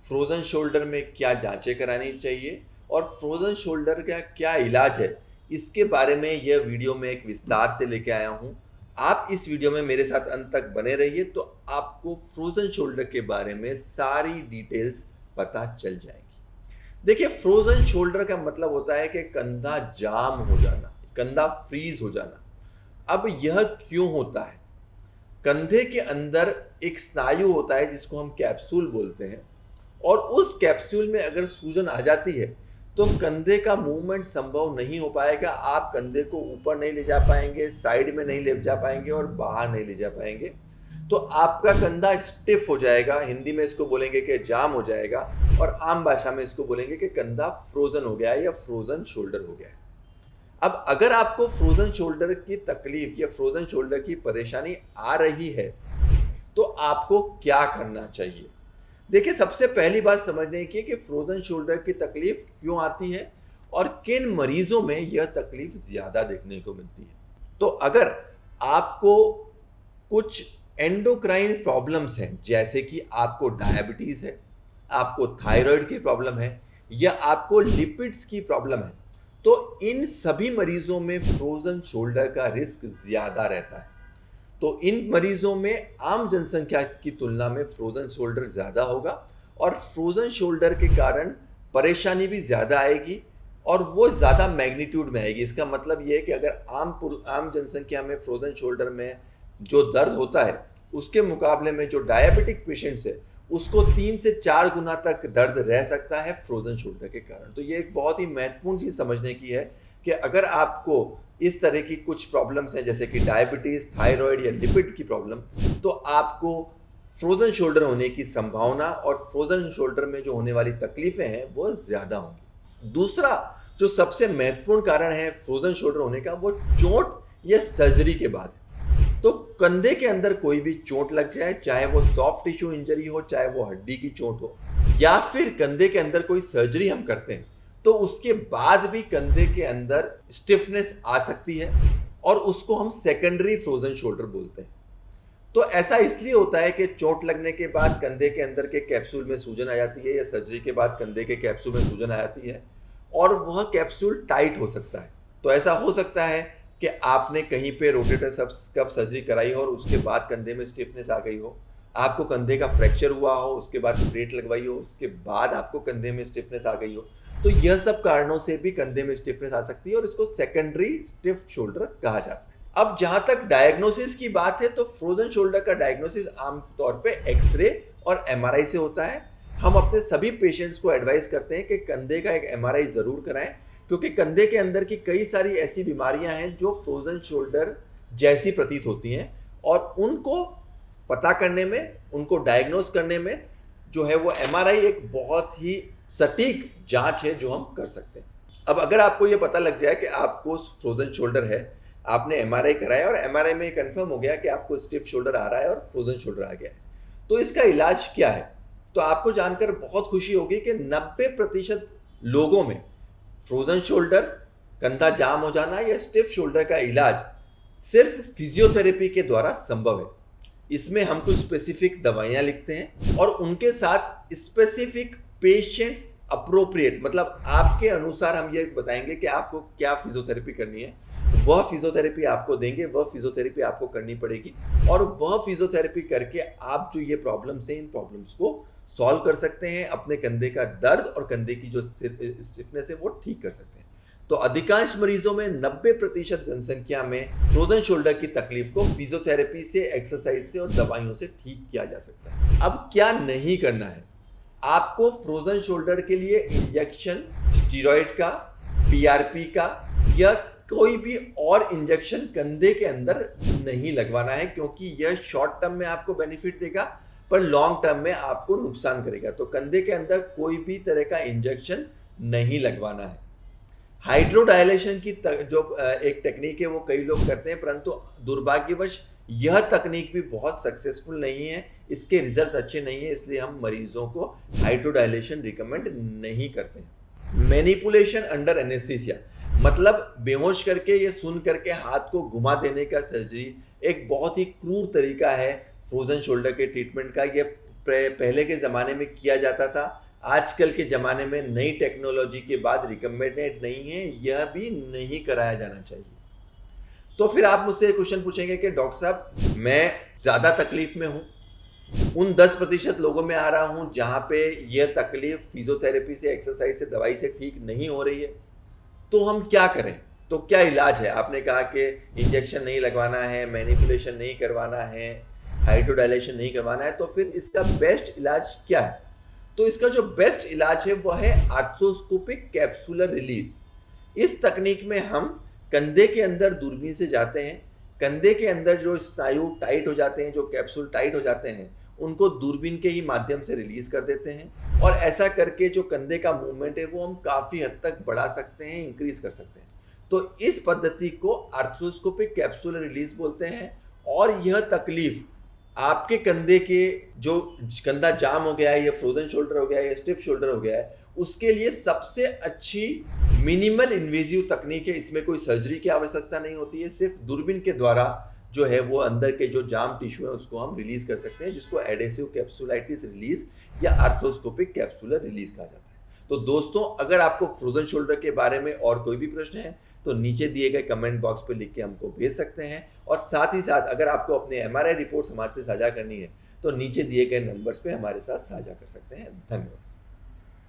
Frozen shoulder में क्या जांचें करानी चाहिए और फ्रोज़न शोल्डर का क्या इलाज है, इसके बारे में यह वीडियो में एक विस्तार से लेके आया हूँ। आप इस वीडियो में मेरे साथ अंत तक बने रहिए तो आपको फ्रोज़न शोल्डर के बारे में सारी डिटेल्स पता चल जाएंगी। देखिए, फ्रोज़न शोल्डर का मतलब होता है कि कंधा जाम हो जाना, कंधा फ्रीज़ हो जाना। अब यह क्यों होता है? कंधे के अंदर एक स्नायु होता है जिसको हम कैप्सूल बोलते हैं, और उस कैप्सूल में अगर सूजन आ जाती है तो कंधे का मूवमेंट संभव नहीं हो पाएगा। आप कंधे को ऊपर नहीं ले जा पाएंगे, साइड में नहीं ले जा पाएंगे और बाहर नहीं ले जा पाएंगे। तो आपका कंधा स्टिफ हो जाएगा, हिंदी में इसको बोलेंगे कि जाम हो जाएगा, और आम भाषा में इसको बोलेंगे कि कंधा फ्रोजन हो गया है या फ्रोजन शोल्डर हो गया है। अब अगर आपको फ्रोजन शोल्डर की तकलीफ या फ्रोजन शोल्डर की परेशानी आ रही है तो आपको क्या करना चाहिए? देखिए, सबसे पहली बात समझने की है कि फ्रोजन शोल्डर की तकलीफ क्यों आती है और किन मरीजों में यह तकलीफ ज्यादा देखने को मिलती है। तो अगर आपको कुछ एंडोक्राइन प्रॉब्लम्स हैं, जैसे कि आपको डायबिटीज है, आपको थायराइड की प्रॉब्लम है या आपको लिपिड्स की प्रॉब्लम है, तो इन सभी मरीजों में फ्रोजन शोल्डर का रिस्क ज्यादा रहता है। तो इन मरीजों में आम जनसंख्या की तुलना में फ्रोजन शोल्डर ज़्यादा होगा और फ्रोजन शोल्डर के कारण परेशानी भी ज़्यादा आएगी और वो ज़्यादा मैग्नीट्यूड में आएगी। इसका मतलब ये है कि अगर आम जनसंख्या में फ्रोजन शोल्डर में जो दर्द होता है, उसके मुकाबले में जो डायबिटिक पेशेंट्स है, उसको 3 से 4 गुना तक दर्द रह सकता है फ्रोजन शोल्डर के कारण। तो ये एक बहुत ही महत्वपूर्ण चीज़ समझने की है कि अगर आपको इस तरह की कुछ प्रॉब्लम्स हैं, जैसे कि डायबिटीज, थायराइड या लिपिड की प्रॉब्लम, तो आपको फ्रोजन शोल्डर होने की संभावना और फ्रोजन शोल्डर में जो होने वाली तकलीफें हैं वो ज़्यादा होंगी। दूसरा जो सबसे महत्वपूर्ण कारण है फ्रोजन शोल्डर होने का, वो चोट या सर्जरी के बाद है। तो कंधे के अंदर कोई भी चोट लग जाए, चाहे वो सॉफ्ट टिश्यू इंजरी हो, चाहे वो हड्डी की चोट हो, या फिर कंधे के अंदर कोई सर्जरी हम करते हैं, तो उसके बाद भी कंधे के अंदर स्टिफनेस आ सकती है और उसको हम सेकेंडरी फ्रोजन शोल्डर बोलते हैं। तो ऐसा इसलिए होता है कि चोट लगने के बाद कंधे के अंदर के कैप्सूल में सूजन आ जाती है या सर्जरी के बाद कंधे के कैप्सूल में सूजन आ जाती है और वह कैप्सूल टाइट हो सकता है। तो ऐसा हो सकता है कि आपने कहीं पे रोटेटर कफ सर्जरी कराई हो और उसके बाद कंधे में स्टिफनेस आ गई हो, आपको कंधे का फ्रैक्चर हुआ हो, उसके बाद प्लेट लगवाई हो, उसके बाद आपको कंधे में स्टिफनेस आ गई हो। तो यह सब कारणों से भी कंधे में स्टिफनेस आ सकती है और इसको सेकेंडरी स्टिफ शोल्डर कहा जाता है। अब जहां तक डायग्नोसिस की बात है, तो फ्रोजन शोल्डर का डायग्नोसिस आमतौर पे एक्सरे और एमआरआई से होता है। हम अपने सभी पेशेंट्स को एडवाइस करते हैं कि कंधे का एक एमआरआई जरूर कराएं, क्योंकि कंधे के अंदर की कई सारी ऐसी बीमारियां हैं जो फ्रोजन शोल्डर जैसी प्रतीत होती हैं, और उनको पता करने में, उनको डायग्नोस करने में जो है वो एमआरआई एक बहुत ही सटीक जांच है जो हम कर सकते हैं। अब अगर आपको ये पता लग जाए कि आपको फ्रोजन शोल्डर है, आपने एमआरआई कराया और एमआरआई में कंफर्म हो गया कि आपको स्टिफ शोल्डर आ रहा है और फ्रोजन शोल्डर आ गया है, तो इसका इलाज क्या है? तो आपको जानकर बहुत खुशी होगी कि 90% लोगों में फ्रोजन शोल्डर, कंधा जाम हो जाना या स्टिफ शोल्डर का इलाज सिर्फ फिजियोथेरेपी के द्वारा संभव है। इसमें हम कुछ स्पेसिफिक दवाइयां लिखते हैं और उनके साथ स्पेसिफिक पेशेंट अप्रोप्रिएट, मतलब आपके अनुसार हम ये बताएंगे कि आपको क्या फिजियोथेरेपी करनी है, वह फिजियोथेरेपी आपको देंगे, वह फिजियोथेरेपी आपको करनी पड़ेगी और वह फिजियोथेरेपी करके आप जो ये प्रॉब्लम्स हैं, इन प्रॉब्लम्स को सॉल्व कर सकते हैं, अपने कंधे का दर्द और कंधे की जो स्टिफनेस है वो ठीक कर सकते हैं। तो अधिकांश मरीजों में 90% जनसंख्या में फ्रोजन शोल्डर की तकलीफ को फिजियोथेरेपी से, एक्सरसाइज से और दवाइयों से ठीक किया जा सकता है। अब क्या नहीं करना है? आपको फ्रोजन शोल्डर के लिए इंजेक्शन स्टीरॉयड का, पीआरपी का या कोई भी और इंजेक्शन कंधे के अंदर नहीं लगवाना है, क्योंकि यह शॉर्ट टर्म में आपको बेनिफिट देगा पर लॉन्ग टर्म में आपको नुकसान करेगा। तो कंधे के अंदर कोई भी तरह का इंजेक्शन नहीं लगवाना है। हाइड्रोडायलेशन की जो एक टेक्निक है वो कई लोग करते हैं, परंतु दुर्भाग्यवश यह तकनीक भी बहुत सक्सेसफुल नहीं है, इसके रिजल्ट अच्छे नहीं है, इसलिए हम मरीजों को हाइड्रोडायलेशन रिकमेंड नहीं करते हैं। मैनिपुलेशन अंडर एनेस्थीसिया, मतलब बेहोश करके या सुन करके हाथ को घुमा देने का सर्जरी एक बहुत ही क्रूर तरीका है फ्रोजन शोल्डर के ट्रीटमेंट का। ये पहले के ज़माने में किया जाता था। आजकल के ज़माने में नई टेक्नोलॉजी के बाद रिकमेंडेड नहीं है, यह भी नहीं कराया जाना चाहिए। तो फिर आप मुझसे क्वेश्चन पूछेंगे कि डॉक्टर साहब मैं ज़्यादा तकलीफ में हूँ, उन 10% लोगों में आ रहा हूँ जहाँ पे यह तकलीफ फिजियोथेरेपी से, एक्सरसाइज से, दवाई से ठीक नहीं हो रही है, तो हम क्या करें? तो क्या इलाज है? आपने कहा कि इंजेक्शन नहीं लगवाना है, मैनिपुलेशन नहीं करवाना है, हाइड्रोडायलेशन नहीं करवाना है, तो फिर इसका बेस्ट इलाज क्या है? तो इसका जो बेस्ट इलाज है वो है आर्थ्रोस्कोपिक कैप्सुलर रिलीज। इस तकनीक में हम कंधे के अंदर दूरबीन से जाते हैं, कंधे के अंदर जो स्नायु टाइट हो जाते हैं, जो कैप्सूल टाइट हो जाते हैं, उनको दूरबीन के ही माध्यम से रिलीज कर देते हैं और ऐसा करके जो कंधे का मूवमेंट है वो हम काफ़ी हद तक बढ़ा सकते हैं, इंक्रीज कर सकते हैं। तो इस पद्धति को आर्थ्रोस्कोपिक कैप्सुलर रिलीज बोलते हैं और यह तकलीफ आपके कंधे के जो कंधा जाम हो गया है या फ्रोजन शोल्डर हो गया है या स्टिफ शोल्डर हो गया है, उसके लिए सबसे अच्छी मिनिमल इन्वेजिव तकनीक है। इसमें कोई सर्जरी की आवश्यकता नहीं होती है, सिर्फ दूरबीन के द्वारा जो है वो अंदर के जो जाम टिश्यू है उसको हम रिलीज कर सकते हैं, जिसको एडेसिव कैप्सुलाइटिस रिलीज या आर्थ्रोस्कोपिक कैप्सुलर रिलीज कहा जाता है। तो दोस्तों, अगर आपको फ्रोजन शोल्डर के बारे में और कोई भी प्रश्न है तो नीचे दिए गए कमेंट बॉक्स पे लिख के हमको भेज सकते हैं और साथ ही साथ अगर आपको अपने एमआरआई रिपोर्ट्स हमारे से साझा करनी है तो नीचे दिए गए नंबर्स पे हमारे साथ साझा कर सकते हैं। धन्यवाद।